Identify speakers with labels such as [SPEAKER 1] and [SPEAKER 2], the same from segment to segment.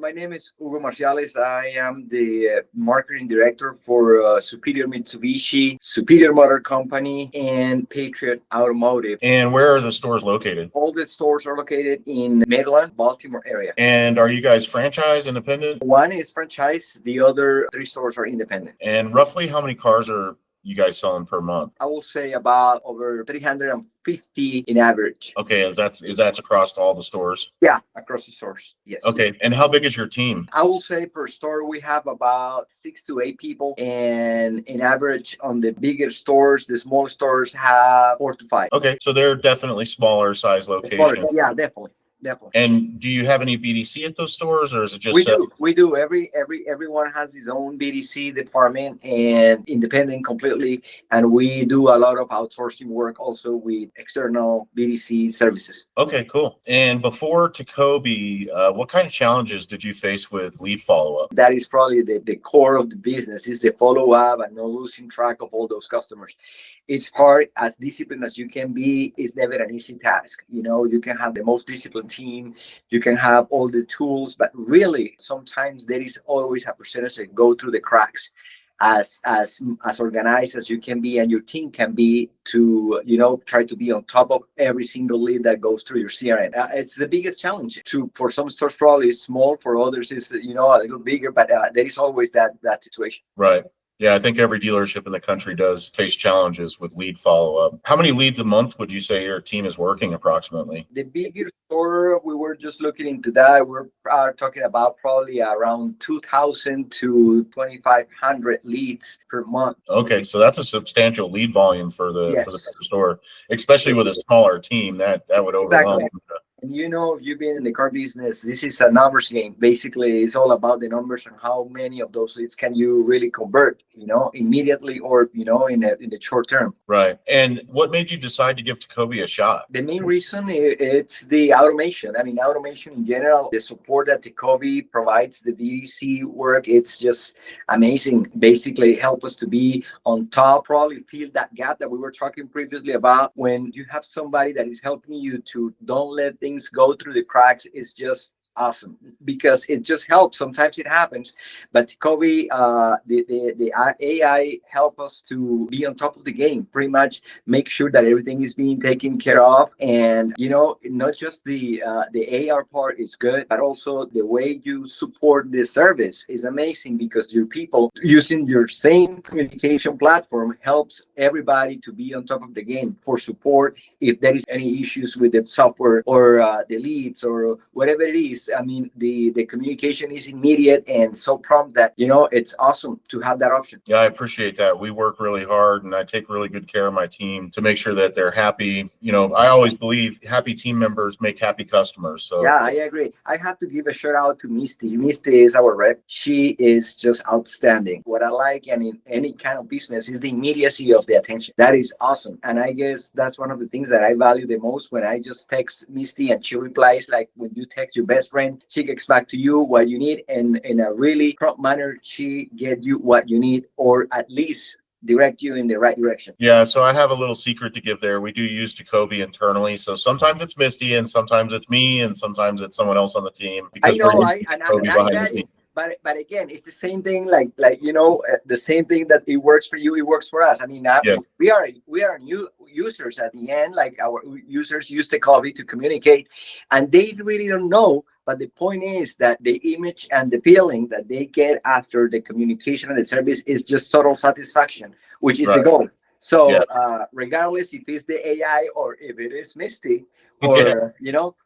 [SPEAKER 1] my name is Hugo Marciales. I am the marketing director for Superior Mitsubishi, Superior Motor Company, and Patriot Automotive.
[SPEAKER 2] And where are the stores located?
[SPEAKER 1] All the stores are located in Maryland, Baltimore area.
[SPEAKER 2] And are you guys franchise, independent?
[SPEAKER 1] One is franchise, the other 3 stores are independent.
[SPEAKER 2] And roughly how many cars are you guys selling per month?
[SPEAKER 1] I will say about over 350 in average.
[SPEAKER 2] Okay, is that across all the stores?
[SPEAKER 1] Yeah, across the stores. Yes.
[SPEAKER 2] Okay, and how big is your team?
[SPEAKER 1] I will say per store we have about 6 to 8 people, and in average on the bigger stores, the small stores have 4 to 5.
[SPEAKER 2] Okay, so they're definitely smaller size locations.
[SPEAKER 1] Yeah, definitely.
[SPEAKER 2] And do you have any BDC at those stores, or is it just
[SPEAKER 1] we do everyone has his own BDC department and independent completely, and we do a lot of outsourcing work also with external BDC services.
[SPEAKER 2] Okay, cool. And before TECOBI, what kind of challenges did you face with lead follow-up?
[SPEAKER 1] That is probably the core of the business, is the follow-up and not losing track of all those customers. It's hard. As disciplined as you can be, it's never an easy task. You can have the most disciplined team, you can have all the tools, but really sometimes there is always a percentage that go through the cracks. As organized as you can be and your team can be to try to be on top of every single lead that goes through your CRM. It's the biggest challenge. For some stores probably it's small, for others it's a little bigger, but there is always that situation.
[SPEAKER 2] Right. Yeah, I think every dealership in the country does face challenges with lead follow-up. How many leads a month would you say your team is working approximately?
[SPEAKER 1] The bigger store, we were just looking into that. We're talking about probably around 2,000 to 2,500 leads per month.
[SPEAKER 2] Okay, so that's a substantial lead volume for the bigger store, especially with a smaller team. That would overwhelm.
[SPEAKER 1] Exactly. And if you've been in the car business, this is a numbers game. Basically, it's all about the numbers and how many of those leads can you really convert, immediately or, in the short term.
[SPEAKER 2] Right. And what made you decide to give TECOBI a shot?
[SPEAKER 1] The main reason it's the automation. I mean, automation in general, the support that TECOBI provides, the BDC work, it's just amazing. Basically, help us to be on top, probably fill that gap that we were talking previously about. When you have somebody that is helping you to don't let things go through the cracks, it's just awesome, because it just helps. Sometimes it happens, but TECOBI, the AI help us to be on top of the game, pretty much make sure that everything is being taken care of. And not just the AR part is good, but also the way you support the service is amazing, because your people using your same communication platform helps everybody to be on top of the game for support if there is any issues with the software or the leads or whatever it is. I mean, the communication is immediate and so prompt that, it's awesome to have that option.
[SPEAKER 2] Yeah, I appreciate that. We work really hard and I take really good care of my team to make sure that they're happy. I always believe happy team members make happy customers. So
[SPEAKER 1] yeah, I agree. I have to give a shout out to Misty. Misty is our rep. She is just outstanding. What I like, and in any kind of business, is the immediacy of the attention. That is awesome. And I guess that's one of the things that I value the most, when I just text Misty and she replies like when you text your best friend. She gets back to you what you need, and in a really prompt manner, she get you what you need, or at least direct you in the right direction.
[SPEAKER 2] Yeah, so I have a little secret to give there. We do use TECOBI internally, so sometimes it's Misty, and sometimes it's me, and sometimes it's someone else on the team.
[SPEAKER 1] Because But again, it's the same thing. Like the same thing that it works for you, it works for us. I mean,
[SPEAKER 2] yes.
[SPEAKER 1] we are new users at the end. Like, our users use TECOBI to communicate, and they really don't know. But the point is that the image and the feeling that they get after the communication and the service is just total satisfaction, which is the goal. So regardless if it's the AI or if it is Misty or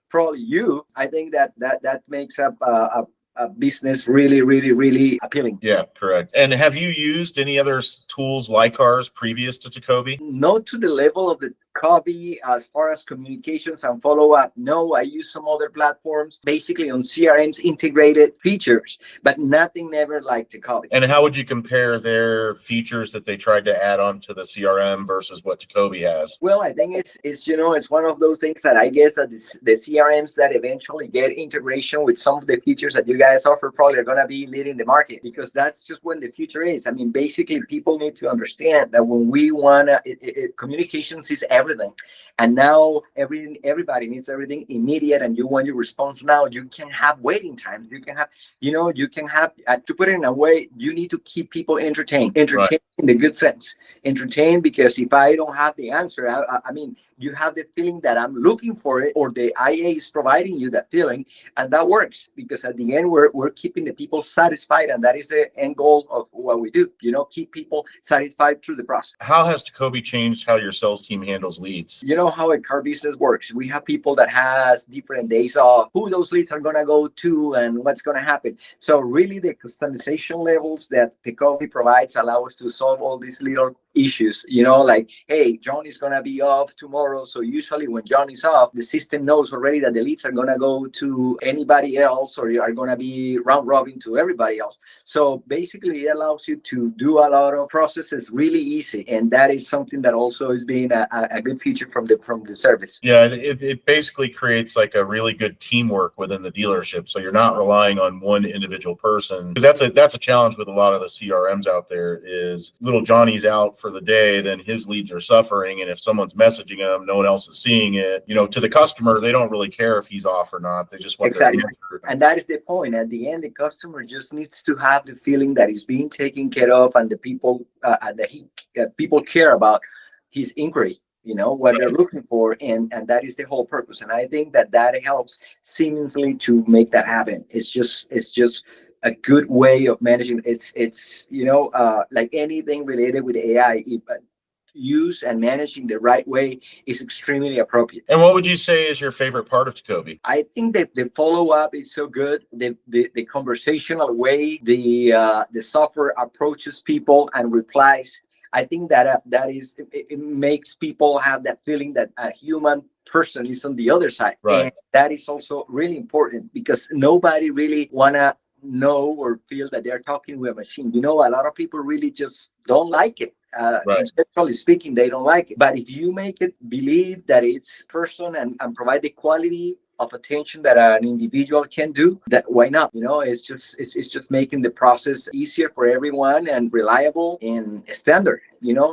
[SPEAKER 1] probably you, I think that makes up a business really, really, really appealing.
[SPEAKER 2] Yeah, correct. And have you used any other tools like ours previous to TECOBI?
[SPEAKER 1] Not to the level of the TECOBI as far as communications and follow-up. No, I use some other platforms, basically on CRMs integrated features, but nothing never like TECOBI.
[SPEAKER 2] And how would you compare their features that they tried to add on to the CRM versus what TECOBI has?
[SPEAKER 1] Well, I think it's one of those things that I guess that the CRMs that eventually get integration with some of the features that you guys offer probably are going to be leading the market, because that's just when the future is. I mean, basically, people need to understand that when we want to, communications is everything. everything. And now everybody needs everything immediate, and you want your response now. You can have waiting times. You can have, you can have, to put it in a way, you need to keep people entertained,
[SPEAKER 2] Right.
[SPEAKER 1] in the good sense, entertained, because if I don't have the answer, I mean, you have the feeling that I'm looking for it, or the IA is providing you that feeling, and that works, because at the end we're keeping the people satisfied, and that is the end goal of what we do. Keep people satisfied through the process.
[SPEAKER 2] How has TECOBI changed how your sales team handles leads?
[SPEAKER 1] You know how a car business works. We have people that has different days off, who those leads are going to go to and what's going to happen. So really the customization levels that TECOBI provides allow us to solve all these little issues, like, hey, John is going to be off tomorrow. So usually when John is off, the system knows already that the leads are going to go to anybody else, or are going to be round robin to everybody else. So basically it allows you to do a lot of processes really easy. And that is something that also is being a good feature from the service.
[SPEAKER 2] Yeah, it basically creates like a really good teamwork within the dealership. So you're not relying on one individual person, because that's a challenge with a lot of the CRMs out there. Is little Johnny's out for the day, then his leads are suffering, and if someone's messaging him, no one else is seeing it. To the customer, they don't really care if he's off or not. They just want
[SPEAKER 1] exactly.
[SPEAKER 2] their answer.
[SPEAKER 1] And that is the point. At the end, the customer just needs to have the feeling that he's being taken care of, and the people people care about his inquiry, what they're looking for, and that is the whole purpose. And I think that helps seamlessly to make that happen. It's just a good way of managing. It's like anything related with AI, use and managing the right way is extremely appropriate.
[SPEAKER 2] And what would you say is your favorite part of TECOBI?
[SPEAKER 1] I think that the follow-up is so good. The conversational way the software approaches people and replies. I think that it makes people have that feeling that a human person is on the other side.
[SPEAKER 2] Right.
[SPEAKER 1] And that is also really important, because nobody really wanna know or feel that they're talking with a machine. A lot of people really just don't like it.
[SPEAKER 2] Right.
[SPEAKER 1] Conceptually speaking, they don't like it. But if you make it believe that it's person and provide the quality of attention that an individual can do, that why not? It's just making the process easier for everyone and reliable and standard.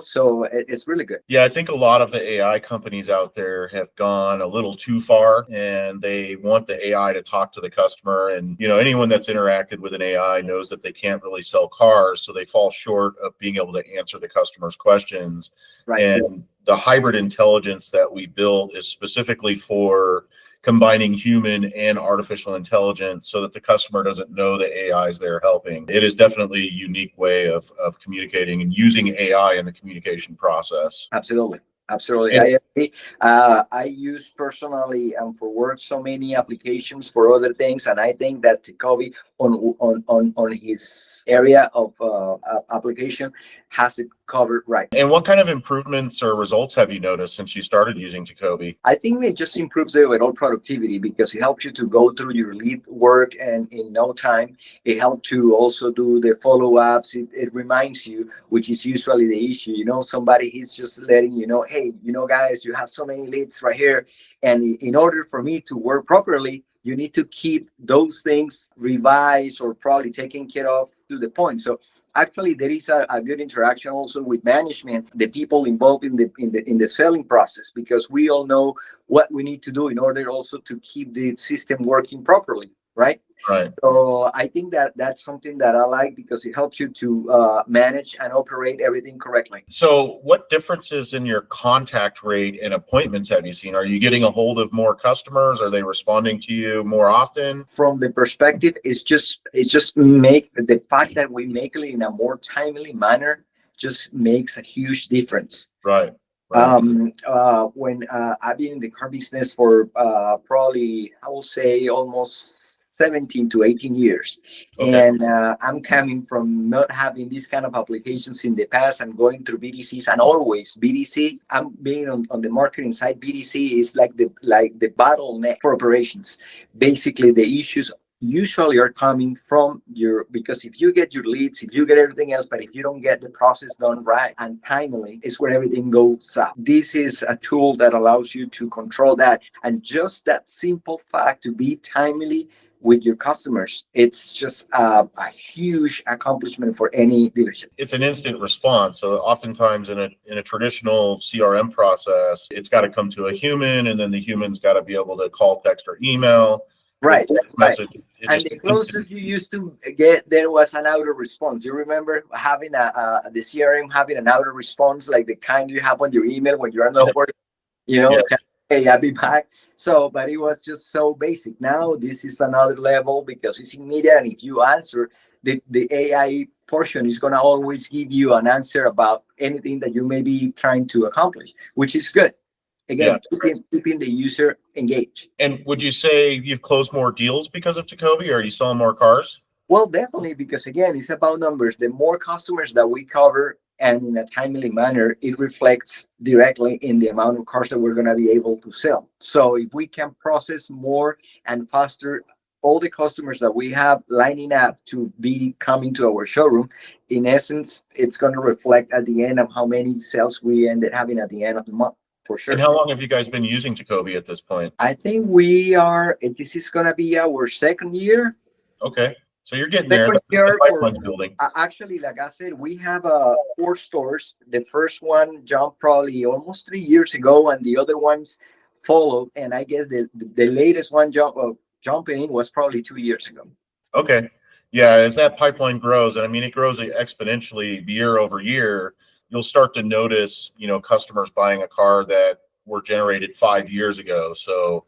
[SPEAKER 1] So it's really good.
[SPEAKER 2] Yeah, I think a lot of the AI companies out there have gone a little too far, and they want the AI to talk to the customer. And anyone that's interacted with an AI knows that they can't really sell cars, so they fall short of being able to answer the customer's questions.
[SPEAKER 1] Right.
[SPEAKER 2] And the hybrid intelligence that we built is specifically for combining human and artificial intelligence, so that the customer doesn't know the AI is there helping. It is definitely a unique way of communicating and using AI in the communication process.
[SPEAKER 1] Absolutely.
[SPEAKER 2] Yeah.
[SPEAKER 1] I agree. I use personally and for work so many applications for other things, and I think that TECOBI on his area of application has it covered right.
[SPEAKER 2] And what kind of improvements or results have you noticed since you started using TECOBI?
[SPEAKER 1] I think it just improves the overall productivity, because it helps you to go through your lead work and in no time. It helps to also do the follow-ups. It reminds you, which is usually the issue. Somebody is just letting you know, hey, guys, you have so many leads right here. And in order for me to work properly, you need to keep those things revised or probably taken care of to the point. So actually, there is a good interaction also with management, the people involved in the selling process, because we all know what we need to do in order also to keep the system working properly, right?
[SPEAKER 2] Right.
[SPEAKER 1] So I think that's something that I like, because it helps you to manage and operate everything correctly.
[SPEAKER 2] So what differences in your contact rate and appointments have you seen? Are you getting a hold of more customers? Are they responding to you more often?
[SPEAKER 1] From the perspective, it's just make the fact that we make it in a more timely manner just makes a huge difference.
[SPEAKER 2] Right. Right.
[SPEAKER 1] When I've been in the car business for probably, I will say, almost 17 to 18 years.
[SPEAKER 2] Okay.
[SPEAKER 1] And I'm coming from not having these kind of applications in the past and going through BDCs, and always BDC. I'm being on the marketing side. BDC is like the bottleneck for operations. Basically, the issues usually are coming from because if you get your leads, if you get everything else, but if you don't get the process done right and timely, is where everything goes south. This is a tool that allows you to control that. And just that simple fact, to be timely, with your customers. It's just a huge accomplishment for any dealership.
[SPEAKER 2] It's an instant response. So oftentimes in a traditional CRM process, it's got to come to a human, and then the human's got to be able to call, text, or email.
[SPEAKER 1] Right.
[SPEAKER 2] Message.
[SPEAKER 1] And the closest you used to get there was an auto response. You remember having the CRM having an auto response, like the kind you have on your email when you're not working, hey, I'll be back. So, but it was just so basic. Now this is another level because it's immediate, and if you answer, the AI portion is going to always give you an answer about anything that you may be trying to accomplish, which is good. Again, keeping the user engaged.
[SPEAKER 2] And would you say you've closed more deals because of TECOBI, or are you selling more cars?
[SPEAKER 1] Well, definitely, because again, it's about numbers. The more customers that we cover and in a timely manner, it reflects directly in the amount of cars that we're going to be able to sell. So if we can process more and faster all the customers that we have lining up to be coming to our showroom, in essence, it's going to reflect at the end of how many sales we ended having at the end of the month. For sure.
[SPEAKER 2] And how long have you guys been using TECOBI at this point?
[SPEAKER 1] I think this is going to be our second year.
[SPEAKER 2] Okay. So you're getting there. The pipeline's building.
[SPEAKER 1] Actually, like I said, we have 4 stores. The first one jumped probably almost 3 years ago, and the other ones followed. And I guess the latest one jumping was probably 2 years ago.
[SPEAKER 2] Okay. Yeah, as that pipeline grows, and I mean, it grows exponentially year over year, you'll start to notice, customers buying a car that were generated 5 years ago. So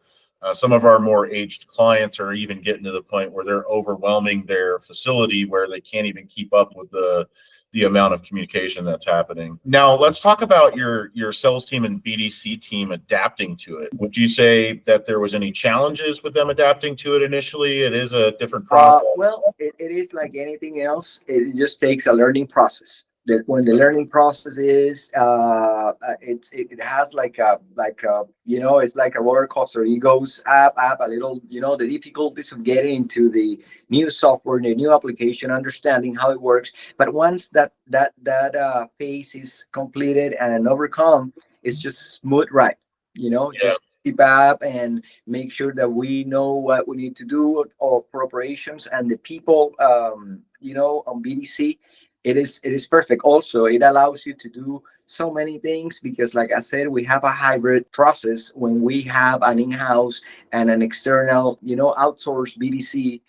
[SPEAKER 2] some of our more aged clients are even getting to the point where they're overwhelming their facility, where they can't even keep up with the amount of communication that's happening. Now, let's talk about your sales team and BDC team adapting to it. Would you say that there was any challenges with them adapting to it initially? It is a different process.
[SPEAKER 1] Well, it is like anything else. It just takes a learning process. That when the learning process is, it has like a it's like a roller coaster. It goes up a little. The difficulties of getting into the new software, the new application, understanding how it works. But once that phase is completed and overcome, it's just smooth ride. Just keep up and make sure that we know what we need to do for operations and the people. On BDC. It is perfect. Also, it allows you to do so many things because, like I said, we have a hybrid process when we have an in-house and an external, outsourced BDC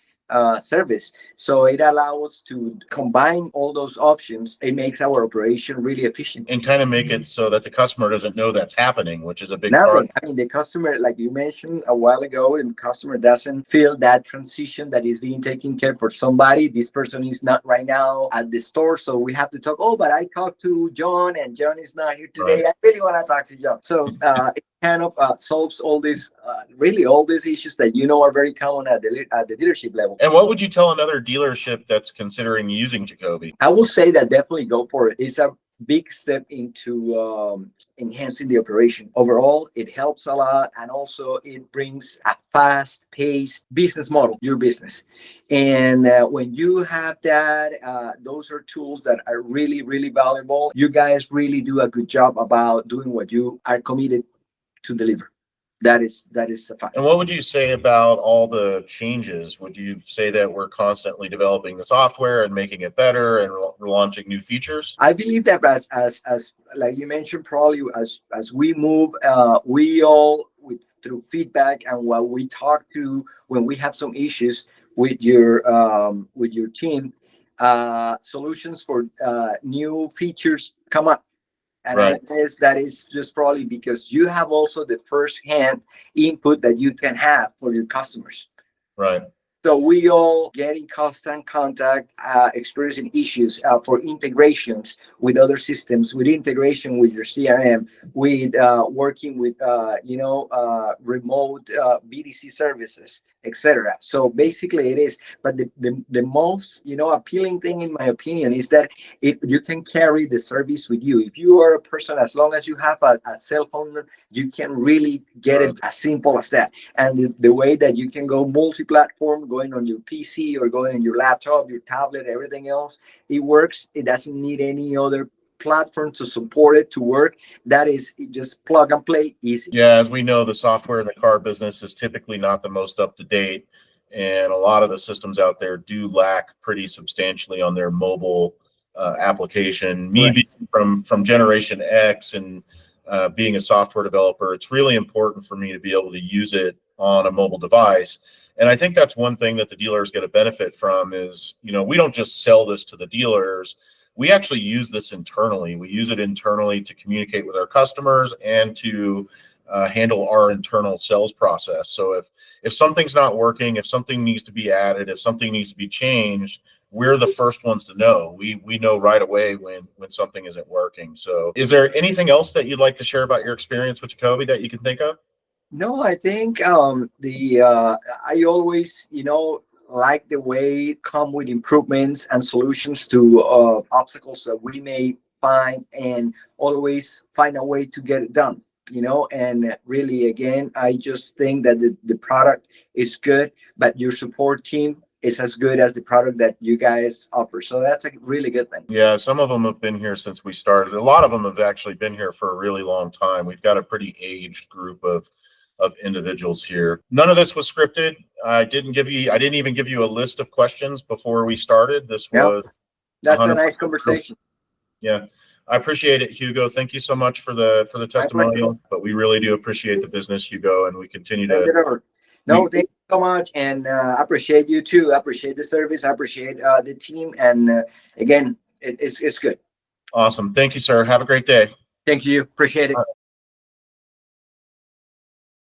[SPEAKER 1] service. So it allows us to combine all those options. It makes our operation really efficient.
[SPEAKER 2] And kind of make it so that the customer doesn't know that's happening, which is a big
[SPEAKER 1] part. I mean, the customer, like you mentioned a while ago, and the customer doesn't feel that transition that is being taken care for somebody. This person is not right now at the store, so we have to talk. Oh, but I talked to John, and John is not here today. Right. I really want to talk to John. So it kind of solves all these issues that are very common at the dealership level.
[SPEAKER 2] And what would you tell another dealership that's considering using TECOBI?
[SPEAKER 1] I will say that definitely go for it. It's a big step into enhancing the operation. Overall, it helps a lot, and also it brings a fast-paced business model, your business. And when you have that, those are tools that are really, really valuable. You guys really do a good job about doing what you are committed to deliver. That is a fact.
[SPEAKER 2] And what would you say about all the changes? Would you say that we're constantly developing the software and making it better and launching new features?
[SPEAKER 1] I believe that as like you mentioned, probably as we move, we all through feedback and what we talk to when we have some issues with your team, solutions for new features come up. And right. that is just probably because you have also the first-hand input that you can have for your customers.
[SPEAKER 2] Right.
[SPEAKER 1] So we all get in constant contact, experiencing issues for integrations with other systems, with integration with your CRM, with working with remote BDC services, etc. So basically, it is. But the most appealing thing, in my opinion, is that you can carry the service with you. If you are a person, as long as you have a cell phone, you can really get it as simple as that. And the way that you can go multi-platform, going on your PC or going on your laptop, your tablet, everything else, it works. It doesn't need any other platform to support it to work. That is just plug and play, easy.
[SPEAKER 2] Yeah, as we know, the software in the car business is typically not the most up to date. and a lot of the systems out there do lack pretty substantially on their mobile application. Me
[SPEAKER 1] Right.
[SPEAKER 2] being from Generation X and being a software developer, it's really important for me to be able to use it on a mobile device. And I think that's one thing that the dealers get a benefit from is, we don't just sell this to the dealers. We actually use this internally. We use it internally to communicate with our customers and to handle our internal sales process. So if something's not working, if something needs to be added, if something needs to be changed, we're the first ones to know. We know right away when something isn't working. So is there anything else that you'd like to share about your experience with TECOBI that you can think of?
[SPEAKER 1] No, I think I always, like the way it come with improvements and solutions to obstacles that we may find, and always find a way to get it done. And really, again, I just think that the product is good, but your support team is as good as the product that you guys offer. So that's a really good thing.
[SPEAKER 2] Yeah, some of them have been here since we started. A lot of them have actually been here for a really long time. We've got a pretty aged group of individuals here. None of this was scripted. I didn't even give you a list of questions before we started. This was
[SPEAKER 1] That's a
[SPEAKER 2] 100%.
[SPEAKER 1] nice conversation.
[SPEAKER 2] Yeah. I appreciate it, Hugo. Thank you so much for the testimonial, but we really do appreciate the business, Hugo, and we continue to.
[SPEAKER 1] No, thank you so much, and I appreciate you too. I appreciate the service. I appreciate the team, and again, it's good.
[SPEAKER 2] Awesome. Thank you, sir. Have a great day.
[SPEAKER 1] Thank you. Appreciate it.